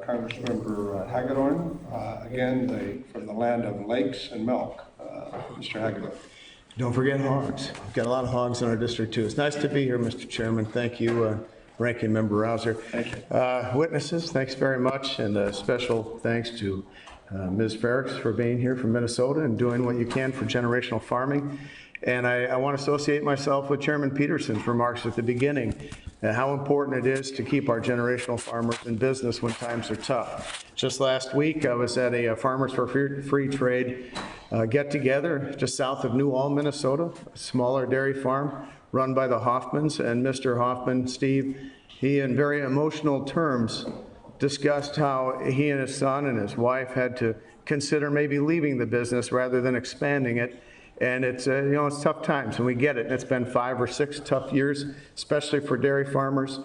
Congressmember Hagedorn, again, from the land of lakes and milk. Mr. Hagedorn. Don't forget hogs. We've got a lot of hogs in our district too. It's nice to be here, Mr. Chairman. Thank you, Ranking Member Rouser. Thank you. Witnesses, thanks very much, and a special thanks to Ms. Ferricks for being here from Minnesota and doing what you can for generational farming. And I want to associate myself with Chairman Peterson's remarks at the beginning, how important it is to keep our generational farmers in business when times are tough. Just last week, I was at a Farmers for Free Trade get-together just south of New Ulm, Minnesota, a smaller dairy farm run by the Hoffmans. And Mr. Hoffman, Steve, he in very emotional terms discussed how he and his son and his wife had to consider maybe leaving the business rather than expanding it. And it's, it's tough times, and we get it. And it's been 5 or 6 tough years, especially for dairy farmers.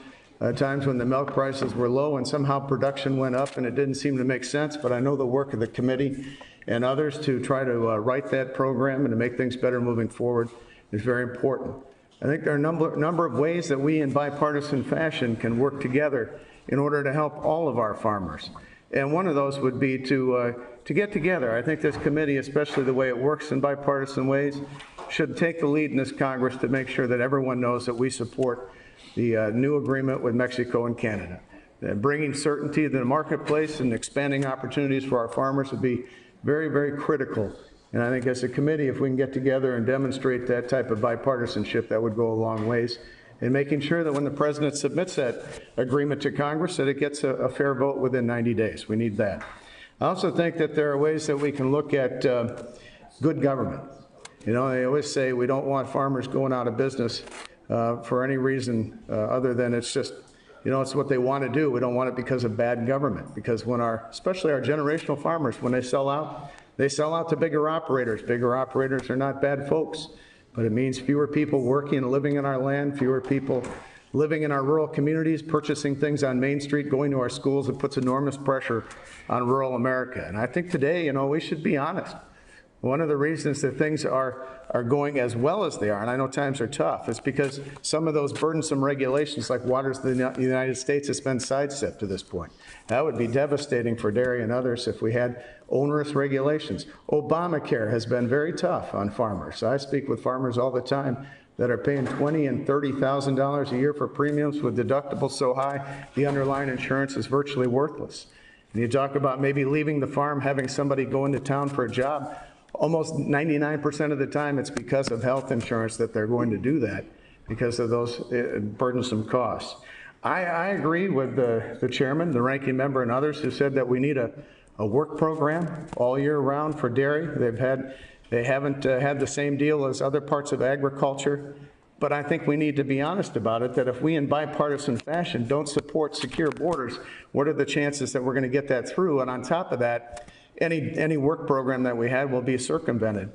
Times when the milk prices were low and somehow production went up and it didn't seem to make sense. But I know the work of the committee and others to try to write that program and to make things better moving forward is very important. I think there are a number of ways that we in bipartisan fashion can work together in order to help all of our farmers. And one of those would be to get together. I think this committee, especially the way it works in bipartisan ways, should take the lead in this Congress to make sure that everyone knows that we support the new agreement with Mexico and Canada. Bringing certainty to the marketplace and expanding opportunities for our farmers would be very, very critical. And I think as a committee, if we can get together and demonstrate that type of bipartisanship, that would go a long ways in making sure that when the President submits that agreement to Congress, that it gets a fair vote within 90 days. We need that. I also think that there are ways that we can look at good government. They always say we don't want farmers going out of business for any reason other than it's just, it's what they want to do. We don't want it because of bad government. Because when especially our generational farmers, when they sell out to bigger operators. Bigger operators are not bad folks, but it means fewer people working and living in our land, fewer people living in our rural communities, purchasing things on Main Street, going to our schools. It puts enormous pressure on rural America. And I think today, we should be honest. One of the reasons that things are going as well as they are, and I know times are tough, is because some of those burdensome regulations like waters of the United States has been sidestepped to this point. That would be devastating for dairy and others if we had onerous regulations. Obamacare has been very tough on farmers. I speak with farmers all the time that are paying $20,000 and $30,000 a year for premiums with deductibles so high, the underlying insurance is virtually worthless. And you talk about maybe leaving the farm, having somebody go into town for a job. Almost 99% of the time it's because of health insurance that they're going to do that because of those burdensome costs. I agree with the chairman, the ranking member, and others who said that we need a work program all year round for dairy. They haven't had the same deal as other parts of agriculture, but I think we need to be honest about it, that if we in bipartisan fashion don't support secure borders, what are the chances that we're going to get that through? And on top of that, any work program that we had will be circumvented.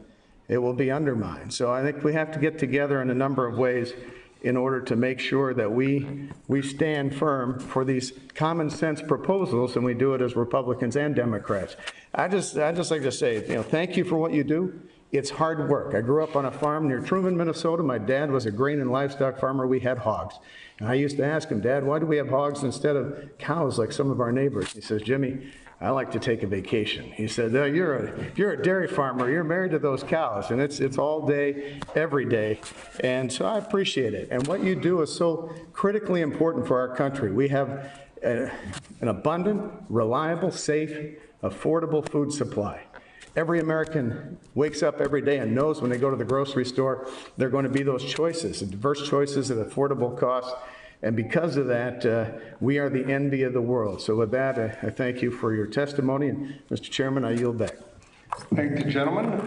It will be undermined. So I think we have to get together in a number of ways in order to make sure that we stand firm for these common sense proposals, and we do it as Republicans and Democrats. I just like to say, thank you for what you do. It's hard work. I grew up on a farm near Truman, Minnesota. My dad was a grain and livestock farmer. We had hogs. And I used to ask him, Dad, why do we have hogs instead of cows like some of our neighbors? He says, Jimmy, I like to take a vacation. He said, you're a dairy farmer. You're married to those cows, and it's all day, every day. And so I appreciate it. And what you do is so critically important for our country. We have an abundant, reliable, safe, affordable food supply. Every American wakes up every day and knows when they go to the grocery store, there are going to be those choices, diverse choices at affordable costs. And because of that, we are the envy of the world. So with that, I thank you for your testimony. And Mr. Chairman, I yield back. Thank you, gentlemen.